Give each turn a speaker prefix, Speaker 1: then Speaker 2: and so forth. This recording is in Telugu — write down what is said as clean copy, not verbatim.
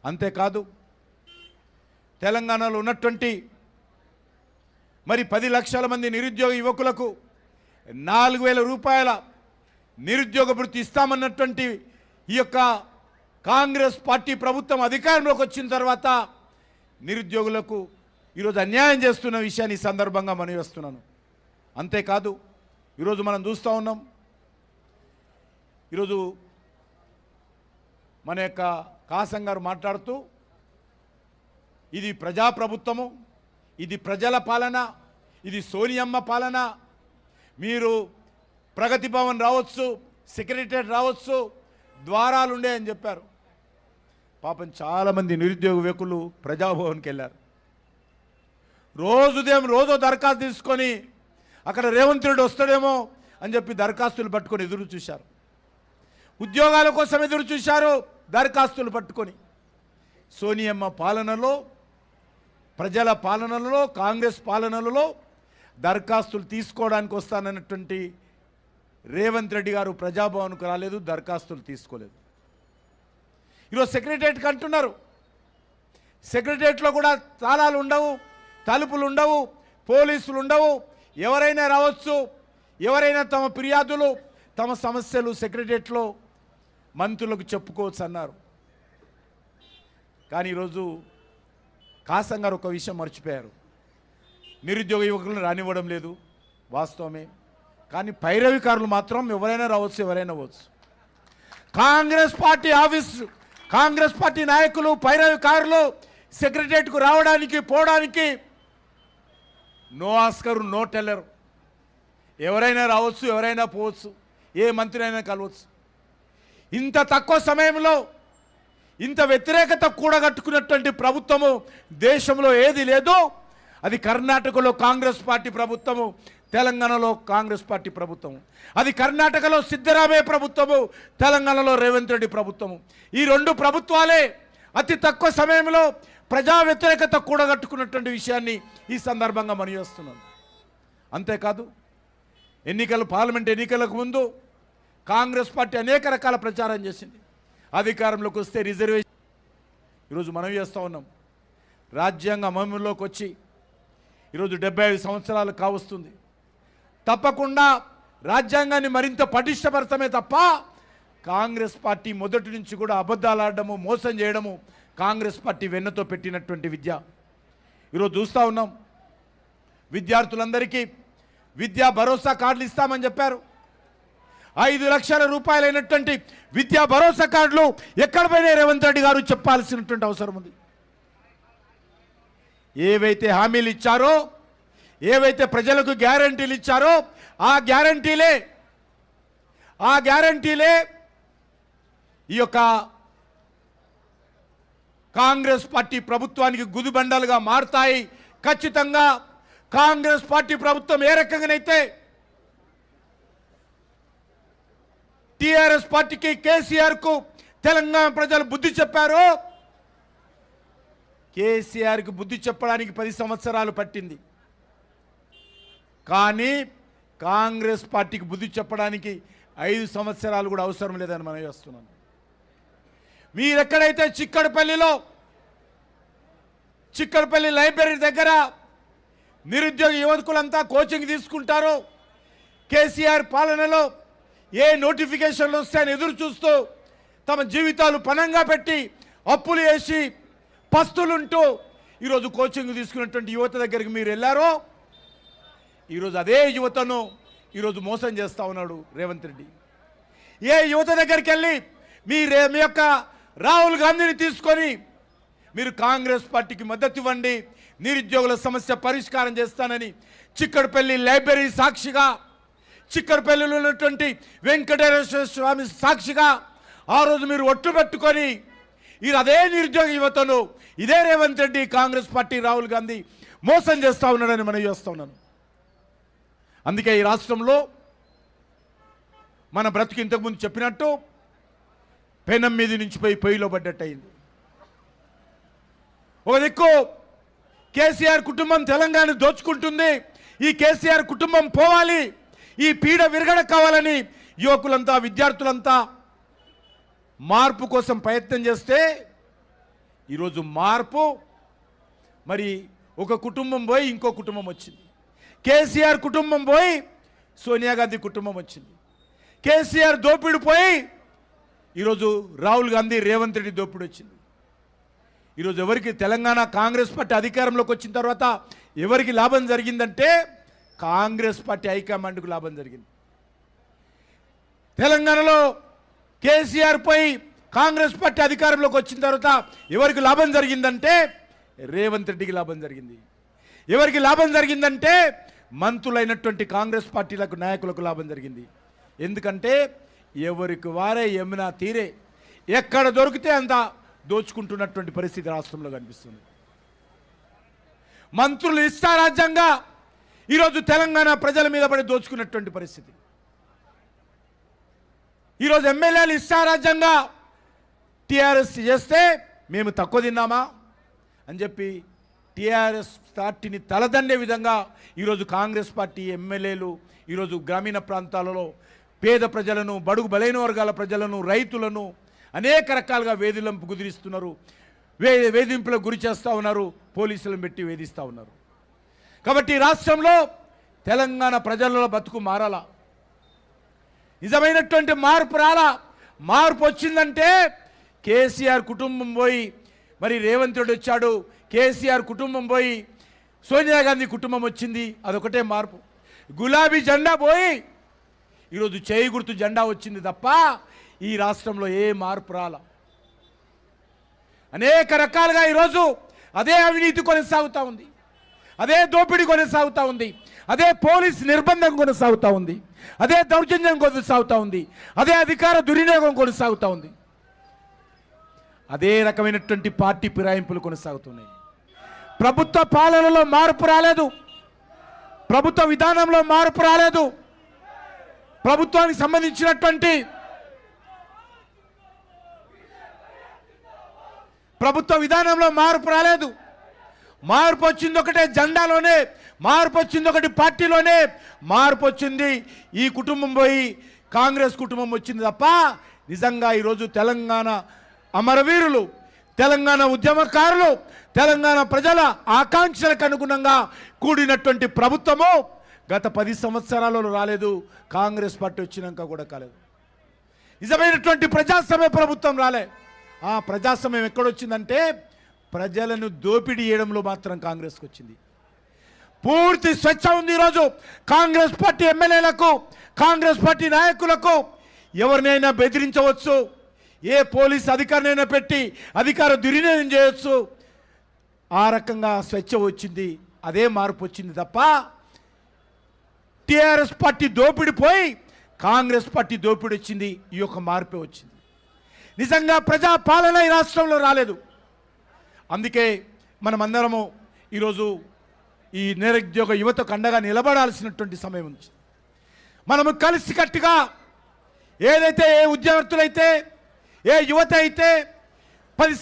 Speaker 1: అంతేకాదు తెలంగాణలో ఉన్నటువంటి మరి 10 లక్షల మంది నిరుద్యోగ యువకులకు 4,000 రూపాయల నిరుద్యోగ భృతి ఇస్తామన్నటువంటి ఈ యొక్క కాంగ్రెస్ పార్టీ ప్రభుత్వం అధికారంలోకి వచ్చిన తర్వాత నిరుద్యోగులకు ఈరోజు అన్యాయం చేస్తున్న విషయాన్ని ఈ సందర్భంగా మనవి చేస్తున్నాను. అంతేకాదు ఈరోజు మనం చూస్తూ ఉన్నాం, ఈరోజు మన యొక్క కాసం గారు మాట్లాడుతూ ఇది ప్రజాప్రభుత్వము, ఇది ప్రజల పాలన, ఇది సోనియమ్మ పాలన, మీరు ప్రగతి భవన్ రావచ్చు, సెక్రటరియట్ రావచ్చు, ద్వారాలు ఉండే అని చెప్పారు. పాపం చాలామంది నిరుద్యోగ యువకులు ప్రజాభవన్కి వెళ్ళారు. రోజో దరఖాస్తు తీసుకొని అక్కడ రేవంత్ రెడ్డి వస్తాడేమో అని చెప్పి దరఖాస్తులు పట్టుకొని ఎదురు చూశారు. ఉద్యోగాల కోసం ఎదురు చూశారు దరఖాస్తులు పట్టుకొని. సోనియమ్మ పాలనలో, ప్రజల పాలనలో, కాంగ్రెస్ పాలనలో దరఖాస్తులు తీసుకోవడానికి వస్తానన్నటువంటి రేవంత్ రెడ్డి గారు ప్రజాభవన్కు రాలేదు, దరఖాస్తులు తీసుకోలేదు. ఈరోజు సెక్రటరియట్కి అంటున్నారు, సెక్రటరియట్లో కూడా తాళాలు ఉండవు, తలుపులు ఉండవు, పోలీసులు ఉండవు, ఎవరైనా రావచ్చు, ఎవరైనా తమ ఫిర్యాదులు, తమ సమస్యలు సెక్రటరియట్లో మంత్రులకు చెప్పుకోవచ్చు అన్నారు. కానీ ఈరోజు కాసం గారు ఒక విషయం మర్చిపోయారు. నిరుద్యోగ యువకులను రానివ్వడం లేదు, వాస్తవమే. కానీ పైరవికారులు మాత్రం ఎవరైనా రావచ్చు, ఎవరైనా అవ్వచ్చు. Congress party office, Congress party నాయకులు, పైరవికారులు సెక్రటరియట్కు రావడానికి పోవడానికి నో ఆస్కరు, నో టెల్లరు. ఎవరైనా రావచ్చు, ఎవరైనా పోవచ్చు, ఏ మంత్రి అయినా కలవచ్చు. ఇంత తక్కువ సమయంలో ఇంత వ్యతిరేకత కూడగట్టుకున్నటువంటి ప్రభుత్వము దేశంలో ఏది లేదు. అది కర్ణాటకలో కాంగ్రెస్ పార్టీ ప్రభుత్వము, తెలంగాణలో కాంగ్రెస్ పార్టీ ప్రభుత్వము. అది కర్ణాటకలో సిద్ధరామయ్య ప్రభుత్వము, తెలంగాణలో రేవంత్ రెడ్డి ప్రభుత్వము. ఈ రెండు ప్రభుత్వాలే అతి తక్కువ సమయంలో ప్రజా వ్యతిరేకత కూడగట్టుకున్నటువంటి విషయాన్ని ఈ సందర్భంగా మనవి చేస్తున్నాను. అంతేకాదు పార్లమెంట్ ఎన్నికలకు ముందు కాంగ్రెస్ పార్టీ అనేక రకాల ప్రచారం చేసింది. అధికారంలోకి వస్తే రిజర్వేషన్. ఈరోజు మనవి చేస్తూ ఉన్నాం, రాజ్యాంగ అమలులోకి వచ్చి ఈరోజు 75 సంవత్సరాలు కావస్తుంది. తప్పకుండా రాజ్యాంగాన్ని మరింత పటిష్టపరచమే తప్ప కాంగ్రెస్ పార్టీ మొదటి నుంచి కూడా అబద్ధాలు ఆడడము, మోసం చేయడము కాంగ్రెస్ పార్టీ వెన్నతో పెట్టినటువంటి విద్య. ఈరోజు చూస్తూ ఉన్నాం, విద్యార్థులందరికీ విద్యా భరోసా కార్డులు ఇస్తామని చెప్పారు. 5 లక్షల రూపాయలైనటువంటి విద్యా భరోసా కార్డులు ఎక్కడ పోయినా రేవంత్ రెడ్డి గారు చెప్పాల్సినటువంటి అవసరం ఉంది. ఏవైతే హామీలు ఇచ్చారో, ఏవైతే ప్రజలకు గ్యారంటీలు ఇచ్చారో ఆ గ్యారంటీలే ఈ యొక్క కాంగ్రెస్ పార్టీ ప్రభుత్వానికి గుదిబండలుగా మారుతాయి. ఖచ్చితంగా కాంగ్రెస్ పార్టీ ప్రభుత్వం ఏ రకంగానైతే టీఆర్ఎస్ పార్టీకి, కేసీఆర్కు తెలంగాణ ప్రజలు బుద్ధి చెప్పారో, కేసీఆర్కి బుద్ధి చెప్పడానికి 10 సంవత్సరాలు పట్టింది. కానీ కాంగ్రెస్ పార్టీకి బుద్ధి చెప్పడానికి 5 సంవత్సరాలు కూడా అవసరం లేదని మనం చేస్తున్నాం. మీరెక్కడైతే చిక్కడపల్లి లైబ్రరీ దగ్గర నిరుద్యోగ యువకులంతా కోచింగ్ తీసుకుంటారో, కేసీఆర్ పాలనలో ఏ నోటిఫికేషన్లు వస్తాయని ఎదురు చూస్తూ తమ జీవితాలు పణంగా పెట్టి అప్పులు వేసి పస్తులుంటూ ఈరోజు కోచింగ్ తీసుకున్నటువంటి యువత దగ్గరికి మీరు వెళ్ళారో, ఈరోజు అదే యువతను ఈరోజు మోసం చేస్తూ ఉన్నాడు రేవంత్ రెడ్డి. ఏ యువత దగ్గరికి వెళ్ళి మీ యొక్క రాహుల్ గాంధీని తీసుకొని మీరు కాంగ్రెస్ పార్టీకి మద్దతు ఇవ్వండి, నిరుద్యోగుల సమస్య పరిష్కారం చేస్తానని చిక్కడపల్లి లైబ్రరీ సాక్షిగా, చిక్కడపల్లిలో ఉన్నటువంటి వెంకటేశ్వర స్వామి సాక్షిగా ఆ రోజు మీరు ఒట్టు పెట్టుకొని అదే నిరుద్యోగ యువతను ఇదే రేవంత్ రెడ్డి, కాంగ్రెస్ పార్టీ, రాహుల్ గాంధీ మోసం చేస్తూ ఉన్నాడని మనం చేస్తూ ఉన్నాను. అందుకే ఈ రాష్ట్రంలో మన బ్రతుకు ఇంతకుముందు చెప్పినట్టు పెనం మీద నుంచి పొయ్యిలో పడ్డట్టు అయింది. ఒక దిక్కు కేసీఆర్ కుటుంబం తెలంగాణ దోచుకుంటుంది. ఈ కేసీఆర్ కుటుంబం పోవాలి, ఈ పీడ విరగడ కావాలని యువకులంతా, విద్యార్థులంతా మార్పు కోసం ప్రయత్నం చేస్తే ఈరోజు మార్పు మరి ఒక కుటుంబం పోయి ఇంకో కుటుంబం వచ్చింది. కేసీఆర్ కుటుంబం పోయి సోనియా గాంధీ కుటుంబం వచ్చింది. కేసీఆర్ దోపిడి పోయి ఈరోజు రాహుల్ గాంధీ రేవంత్ రెడ్డి దోపిడి వచ్చింది. ఈరోజు ఎవరికి తెలంగాణ కాంగ్రెస్ పార్టీ అధికారంలోకి వచ్చిన తర్వాత ఎవరికి లాభం జరిగిందంటే కాంగ్రెస్ పార్టీ హైకమాండ్కు లాభం జరిగింది. తెలంగాణలో కేసీఆర్ పోయి కాంగ్రెస్ పార్టీ అధికారంలోకి వచ్చిన తర్వాత ఎవరికి లాభం జరిగిందంటే రేవంత్ రెడ్డికి లాభం జరిగింది. ఎవరికి లాభం జరిగిందంటే మంత్రులైనటువంటి కాంగ్రెస్ పార్టీలకు నాయకులకు లాభం జరిగింది. ఎందుకంటే ఎవరికి వారే యమునా తీరే ఎక్కడ దొరికితే అంత దోచుకుంటున్నటువంటి పరిస్థితి రాష్ట్రంలో కనిపిస్తుంది. మంత్రులు ఇష్టారాజ్యంగా ఈరోజు తెలంగాణ ప్రజల మీద పడి దోచుకున్నటువంటి పరిస్థితి. ఈరోజు ఎమ్మెల్యేలు ఇష్టారాజ్యంగా టీఆర్ఎస్ చేస్తే మేము తక్కువ తిన్నామా అని చెప్పి టీఆర్ఎస్ పార్టీని తలదన్నే విధంగా ఈరోజు కాంగ్రెస్ పార్టీ ఎమ్మెల్యేలు ఈరోజు గ్రామీణ ప్రాంతాలలో పేద ప్రజలను, బడుగు బలైన వర్గాల ప్రజలను, రైతులను అనేక రకాలుగా వేధింపు కుదిరిస్తున్నారు. వేధింపులకు గురి చేస్తూ ఉన్నారు. పోలీసులను పెట్టి వేధిస్తూ ఉన్నారు. కాబట్టి రాష్ట్రంలో తెలంగాణ ప్రజలలో బతుకు మారాలా, నిజమైనటువంటి మార్పు రాలా. మార్పు వచ్చిందంటే కేసీఆర్ కుటుంబం పోయి మరి రేవంత్ రెడ్డి వచ్చాడు, కేసీఆర్ కుటుంబం పోయి సోనియా గాంధీ కుటుంబం వచ్చింది, అదొకటే మార్పు. గులాబీ జెండా పోయి ఈరోజు చేయి గుర్తు జెండా వచ్చింది తప్ప ఈ రాష్ట్రంలో ఏ మార్పు రాలా. అనేక రకాలుగా ఈరోజు అదే అవినీతి కొనసాగుతూ ఉంది, అదే దోపిడీ కొనసాగుతూ ఉంది, అదే పోలీస్ నిర్బంధం కొనసాగుతూ ఉంది, అదే దౌర్జన్యం కొనసాగుతూ ఉంది, అదే అధికార దుర్వినియోగం కొనసాగుతూ ఉంది, అదే రకమైనటువంటి పార్టీ ఫిరాయింపులు కొనసాగుతున్నాయి. ప్రభుత్వ పాలనలో మార్పు రాలేదు, ప్రభుత్వ విధానంలో మార్పు రాలేదు, ప్రభుత్వానికి సంబంధించినటువంటి ప్రభుత్వ విధానంలో మార్పు రాలేదు. మార్పు వచ్చింది ఒకటే జెండాలోనే, మార్పు వచ్చింది ఒకటి పార్టీలోనే, మార్పు వచ్చింది ఈ కుటుంబం పోయి కాంగ్రెస్ కుటుంబం వచ్చింది తప్ప నిజంగా ఈరోజు తెలంగాణ అమరవీరులు, తెలంగాణ ఉద్యమకారులు, తెలంగాణ ప్రజల ఆకాంక్షలకు అనుగుణంగా కూడినటువంటి ప్రభుత్వము గత 10 సంవత్సరాలలో రాలేదు. కాంగ్రెస్ పార్టీ వచ్చినాక కూడా కాలేదు. నిజమైనటువంటి ప్రజాస్వామ్య ప్రభుత్వం రాలే. ఆ ప్రజాస్వామ్యం ఎక్కడొచ్చిందంటే ప్రజలను దోపిడీ చేయడంలో మాత్రం కాంగ్రెస్కి వచ్చింది. పూర్తి స్వేచ్ఛ ఉంది ఈరోజు కాంగ్రెస్ పార్టీ ఎమ్మెల్యేలకు, కాంగ్రెస్ పార్టీ నాయకులకు. ఎవరినైనా బెదిరించవచ్చు, ఏ పోలీస్ అధికారినైనా పెట్టి అధికార దుర్వినియోగం చేయవచ్చు. ఆ రకంగా స్వేచ్ఛ వచ్చింది, అదే మార్పు వచ్చింది తప్ప టీఆర్ఎస్ పార్టీ దోపిడి పోయి కాంగ్రెస్ పార్టీ దోపిడి వచ్చింది. ఈ యొక్క మార్పే వచ్చింది. నిజంగా ప్రజా పాలన ఈ రాష్ట్రంలో రాలేదు. అందుకే మనమందరము ఈరోజు ఈ నిరుద్యోగ యువతకు అండగా నిలబడాల్సినటువంటి సమయం ఉంది. మనము కలిసికట్టుగా ఏదైతే ఏ ఉద్యోగస్తులైతే ఏ యువత అయితే 10